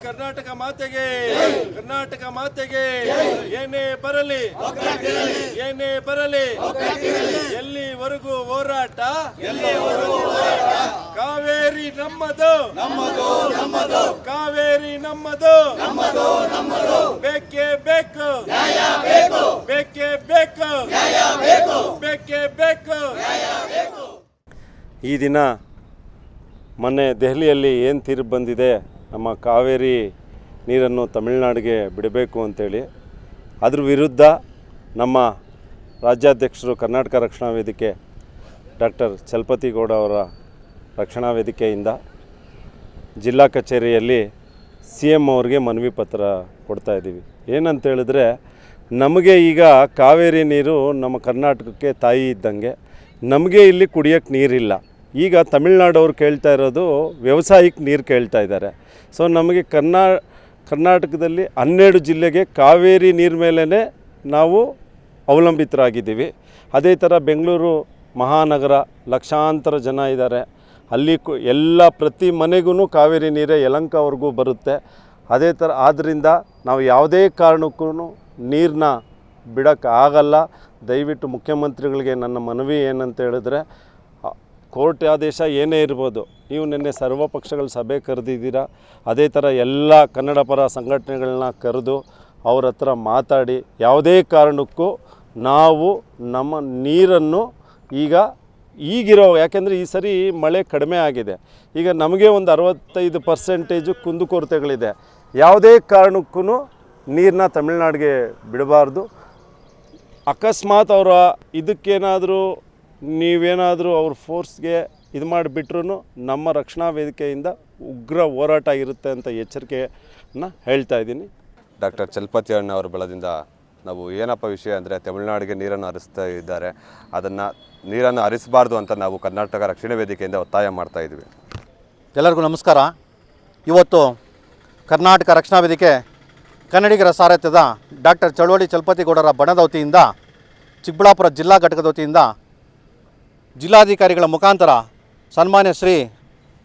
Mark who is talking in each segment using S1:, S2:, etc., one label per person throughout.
S1: ಕರ್ನಾಟಕ ಮಾತೆಗೆ ಕರ್ನಾಟಕ ಮಾತೆಗೆ ಏನೇ ಬರಲಿ ಎಲ್ಲಿವರೆಗೂ ಹೋರಾಟ ಕಾವೇರಿ ನಮ್ಮದು ಕಾವೇರಿ ನಮ್ಮದು ಬೇಕೇ ಬೇಕು ಬೇಕೇ ಬೇಕು ಬೇಕೇ ಬೇಕು.
S2: ಈ ದಿನ ಮೊನ್ನೆ ದೆಹಲಿಯಲ್ಲಿ ಏನು ತೀರ್ಪು ಬಂದಿದೆ, ನಮ್ಮ ಕಾವೇರಿ ನೀರನ್ನು ತಮಿಳುನಾಡಿಗೆ ಬಿಡಬೇಕು ಅಂತೇಳಿ, ಅದ್ರ ವಿರುದ್ಧ ನಮ್ಮ ರಾಜ್ಯಾಧ್ಯಕ್ಷರು ಕರ್ನಾಟಕ ರಕ್ಷಣಾ ವೇದಿಕೆ ಡಾಕ್ಟರ್ ಚಲಪತಿ ಗೌಡ ಅವರ ರಕ್ಷಣಾ ವೇದಿಕೆಯಿಂದ ಜಿಲ್ಲಾ ಕಚೇರಿಯಲ್ಲಿ CM ಅವ್ರಿಗೆ ಮನವಿ ಪತ್ರ ಕೊಡ್ತಾಯಿದ್ದೀವಿ. ಏನಂತೇಳಿದ್ರೆ, ನಮಗೆ ಈಗ ಕಾವೇರಿ ನೀರು ನಮ್ಮ ಕರ್ನಾಟಕಕ್ಕೆ ತಾಯಿ ಇದ್ದಂಗೆ, ನಮಗೆ ಇಲ್ಲಿ ಕುಡಿಯೋಕ್ಕೆ ನೀರಿಲ್ಲ. ಈಗ ತಮಿಳ್ನಾಡವ್ರು ಕೇಳ್ತಾ ಇರೋದು ವ್ಯವಸಾಯಕ್ಕೆ ನೀರು ಕೇಳ್ತಾ ಇದ್ದಾರೆ. ಸೊ ನಮಗೆ ಕರ್ನಾಟಕದಲ್ಲಿ 12 ಜಿಲ್ಲೆಗೆ ಕಾವೇರಿ ನೀರು ಮೇಲೇ ನಾವು ಅವಲಂಬಿತರಾಗಿದ್ದೀವಿ. ಅದೇ ಥರ ಬೆಂಗಳೂರು ಮಹಾನಗರ ಲಕ್ಷಾಂತರ ಜನ ಇದ್ದಾರೆ, ಅಲ್ಲಿ ಎಲ್ಲ ಪ್ರತಿ ಮನೆಗೂ ಕಾವೇರಿ ನೀರೇ ಯಲಹಂಕವರೆಗೂ ಬರುತ್ತೆ. ಅದೇ ಥರ ಆದ್ದರಿಂದ ನಾವು ಯಾವುದೇ ಕಾರಣಕ್ಕೂ ನೀರನ್ನ ಬಿಡೋಕ್ಕಾಗಲ್ಲ. ದಯವಿಟ್ಟು ಮುಖ್ಯಮಂತ್ರಿಗಳಿಗೆ ನನ್ನ ಮನವಿ ಏನಂತ ಹೇಳಿದ್ರೆ, ಕೋರ್ಟ್ ಆದೇಶ ಏನೇ ಇರ್ಬೋದು, ನೀವು ನಿನ್ನೆ ಸರ್ವಪಕ್ಷಗಳ ಸಭೆ ಕರೆದಿದ್ದೀರಾ, ಅದೇ ಥರ ಎಲ್ಲ ಕನ್ನಡ ಪರ ಸಂಘಟನೆಗಳನ್ನ ಕರೆದು ಅವ್ರ ಹತ್ರ ಮಾತಾಡಿ ಯಾವುದೇ ಕಾರಣಕ್ಕೂ ನಾವು ನಮ್ಮ ನೀರನ್ನು ಈಗಿರೋ, ಯಾಕೆಂದರೆ ಈ ಸರಿ ಮಳೆ ಕಡಿಮೆ ಆಗಿದೆ, ಈಗ ನಮಗೆ ಒಂದು 65% ಕುಂದುಕೊರತೆಗಳಿದೆ. ಯಾವುದೇ ಕಾರಣಕ್ಕೂ ನೀರನ್ನ ತಮಿಳ್ನಾಡಿಗೆ ಬಿಡಬಾರ್ದು. ಅಕಸ್ಮಾತ್ ಅವರ ಇದಕ್ಕೇನಾದರೂ ನೀವೇನಾದರೂ ಅವ್ರ ಫೋರ್ಸ್ಗೆ ಇದು ಮಾಡಿಬಿಟ್ರೂ ನಮ್ಮ ರಕ್ಷಣಾ ವೇದಿಕೆಯಿಂದ ಉಗ್ರ ಹೋರಾಟ ಇರುತ್ತೆ ಅಂತ ಎಚ್ಚರಿಕೆಯನ್ನು ಹೇಳ್ತಾ ಇದ್ದೀನಿ.
S3: ಡಾಕ್ಟರ್ ಚಲಪತಿ ಅಣ್ಣ ಅವರ ಬಲದಿಂದ ನಾವು ಏನಪ್ಪ ವಿಷಯ ಅಂದರೆ, ತಮಿಳುನಾಡಿಗೆ ನೀರನ್ನು ಹರಿಸ್ತಾ ಇದ್ದಾರೆ, ನೀರನ್ನು ಹರಿಸಬಾರ್ದು ಅಂತ ನಾವು ಕರ್ನಾಟಕ ರಕ್ಷಣಾ ವೇದಿಕೆಯಿಂದ ಒತ್ತಾಯ ಮಾಡ್ತಾ ಇದ್ವಿ.
S4: ಎಲ್ಲರಿಗೂ ನಮಸ್ಕಾರ. ಇವತ್ತು ಕರ್ನಾಟಕ ರಕ್ಷಣಾ ವೇದಿಕೆ ಕನ್ನಡಿಗರ ಸಾರಥ್ಯದ ಡಾಕ್ಟರ್ ಚಲಪತಿ ಗೌಡರ ಬಣದ ವತಿಯಿಂದ, ಚಿಕ್ಕಬಳ್ಳಾಪುರ ಜಿಲ್ಲಾ ಘಟಕದ ವತಿಯಿಂದ ಜಿಲ್ಲಾಧಿಕಾರಿಗಳ ಮುಖಾಂತರ ಸನ್ಮಾನ್ಯ ಶ್ರೀ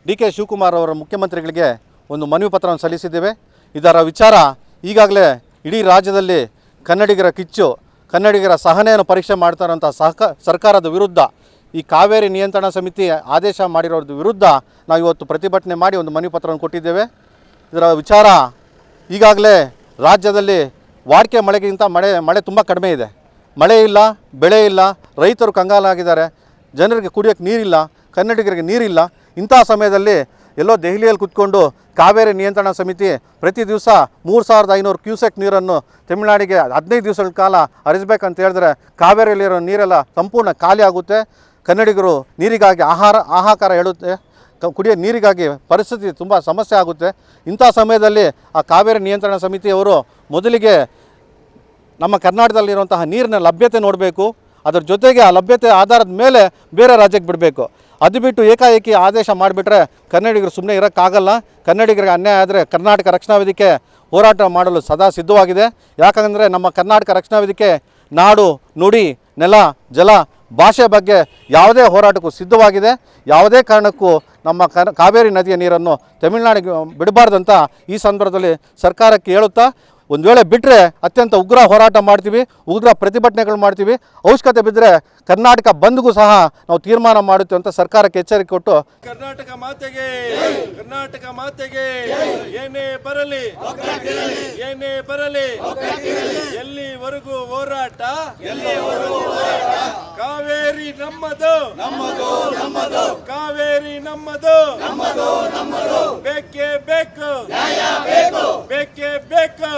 S4: DK ಶಿವಕುಮಾರ್ ಅವರ ಮುಖ್ಯಮಂತ್ರಿಗಳಿಗೆ ಒಂದು ಮನವಿ ಪತ್ರವನ್ನು ಸಲ್ಲಿಸಿದ್ದೇವೆ. ಇದರ ವಿಚಾರ ಈಗಾಗಲೇ ಇಡೀ ರಾಜ್ಯದಲ್ಲಿ ಕನ್ನಡಿಗರ ಕಿಚ್ಚು, ಕನ್ನಡಿಗರ ಸಹನೆಯನ್ನು ಪರೀಕ್ಷೆ ಮಾಡ್ತಾರಂಥ ಸರ್ಕಾರದ ವಿರುದ್ಧ, ಈ ಕಾವೇರಿ ನಿಯಂತ್ರಣ ಸಮಿತಿ ಆದೇಶ ಮಾಡಿರೋದ್ರ ವಿರುದ್ಧ ನಾವು ಇವತ್ತು ಪ್ರತಿಭಟನೆ ಮಾಡಿ ಒಂದು ಮನವಿ ಪತ್ರವನ್ನು ಕೊಟ್ಟಿದ್ದೇವೆ. ಇದರ ವಿಚಾರ, ಈಗಾಗಲೇ ರಾಜ್ಯದಲ್ಲಿ ವಾಡಿಕೆ ಮಳೆಗಿಂತ ಮಳೆ ತುಂಬ ಕಡಿಮೆ ಇದೆ. ಮಳೆ ಇಲ್ಲ, ಬೆಳೆ ಇಲ್ಲ, ರೈತರು ಕಂಗಾಲಾಗಿದ್ದಾರೆ, ಜನರಿಗೆ ಕುಡಿಯೋಕ್ಕೆ ನೀರಿಲ್ಲ, ಕನ್ನಡಿಗರಿಗೆ ನೀರಿಲ್ಲ. ಇಂಥ ಸಮಯದಲ್ಲಿ ಎಲ್ಲೋ ದೆಹಲಿಯಲ್ಲಿ ಕೂತ್ಕೊಂಡು ಕಾವೇರಿ ನಿಯಂತ್ರಣ ಸಮಿತಿ ಪ್ರತಿ ದಿವಸ 3500 ಕ್ಯೂಸೆಕ್ ನೀರನ್ನು ತಮಿಳುನಾಡಿಗೆ 15 ದಿವಸಗಳ ಕಾಲ ಹರಿಸಬೇಕಂತ ಹೇಳಿದ್ರೆ ಕಾವೇರಿಯಲ್ಲಿರೋ ನೀರೆಲ್ಲ ಸಂಪೂರ್ಣ ಖಾಲಿ ಆಗುತ್ತೆ. ಕನ್ನಡಿಗರು ನೀರಿಗಾಗಿ ಹಾಹಾಕಾರ ಹೇಳುತ್ತೆ, ಕುಡಿಯೋ ನೀರಿಗಾಗಿ ಪರಿಸ್ಥಿತಿ ತುಂಬ ಸಮಸ್ಯೆ ಆಗುತ್ತೆ. ಇಂಥ ಸಮಯದಲ್ಲಿ ಆ ಕಾವೇರಿ ನಿಯಂತ್ರಣ ಸಮಿತಿಯವರು ಮೊದಲಿಗೆ ನಮ್ಮ ಕರ್ನಾಟಕದಲ್ಲಿರುವಂತಹ ನೀರಿನ ಲಭ್ಯತೆ ನೋಡಬೇಕು, ಅದರ ಜೊತೆಗೆ ಆ ಲಭ್ಯತೆ ಆಧಾರದ ಮೇಲೆ ಬೇರೆ ರಾಜ್ಯಕ್ಕೆ ಬಿಡಬೇಕು. ಅದು ಬಿಟ್ಟು ಏಕಾಏಕಿ ಆದೇಶ ಮಾಡಿಬಿಟ್ರೆ ಕನ್ನಡಿಗರು ಸುಮ್ಮನೆ ಇರೋಕ್ಕಾಗಲ್ಲ. ಕನ್ನಡಿಗರಿಗೆ ಅನ್ಯಾಯ ಆದರೆ ಕರ್ನಾಟಕ ರಕ್ಷಣಾ ವೇದಿಕೆ ಹೋರಾಟ ಮಾಡಲು ಸದಾ ಸಿದ್ಧವಾಗಿದೆ. ಯಾಕಂದರೆ ನಮ್ಮ ಕರ್ನಾಟಕ ರಕ್ಷಣಾ ವೇದಿಕೆ ನಾಡು, ನುಡಿ, ನೆಲ, ಜಲ, ಭಾಷೆ ಬಗ್ಗೆ ಯಾವುದೇ ಹೋರಾಟಕ್ಕೂ ಸಿದ್ಧವಾಗಿದೆ. ಯಾವುದೇ ಕಾರಣಕ್ಕೂ ನಮ್ಮ ಕಾವೇರಿ ನದಿಯ ನೀರನ್ನು ತಮಿಳುನಾಡಿಗೆ ಬಿಡಬಾರ್ದಂತ ಈ ಸಂದರ್ಭದಲ್ಲಿ ಸರ್ಕಾರಕ್ಕೆ ಹೇಳುತ್ತಾ, ಒಂದು ವೇಳೆ ಬಿಟ್ಟರೆ ಅತ್ಯಂತ ಉಗ್ರ ಹೋರಾಟ ಮಾಡ್ತೀವಿ, ಉಗ್ರ ಪ್ರತಿಭಟನೆಗಳು ಮಾಡ್ತೀವಿ. ಅವಶ್ಯಕತೆ ಬಿದ್ದರೆ ಕರ್ನಾಟಕ ಬಂದ್ಗೂ ಸಹ ನಾವು ತೀರ್ಮಾನ ಮಾಡುತ್ತೇವೆ ಅಂತ ಸರ್ಕಾರಕ್ಕೆ ಎಚ್ಚರಿಕೆ ಕೊಟ್ಟು,
S1: ಕರ್ನಾಟಕ ಮಾತೆಗೆ ಕರ್ನಾಟಕ ಮಾತೆಗೆ ಏನೇ ಬರಲಿ ಎಲ್ಲಿವರೆಗೂ ಹೋರಾಟ ಕಾವೇರಿ ನಮ್ಮದು ಕಾವೇರಿ ನಮ್ಮದು ಬೇಕೇ ಬೇಕು ಬೇಕೇ ಬೇಕು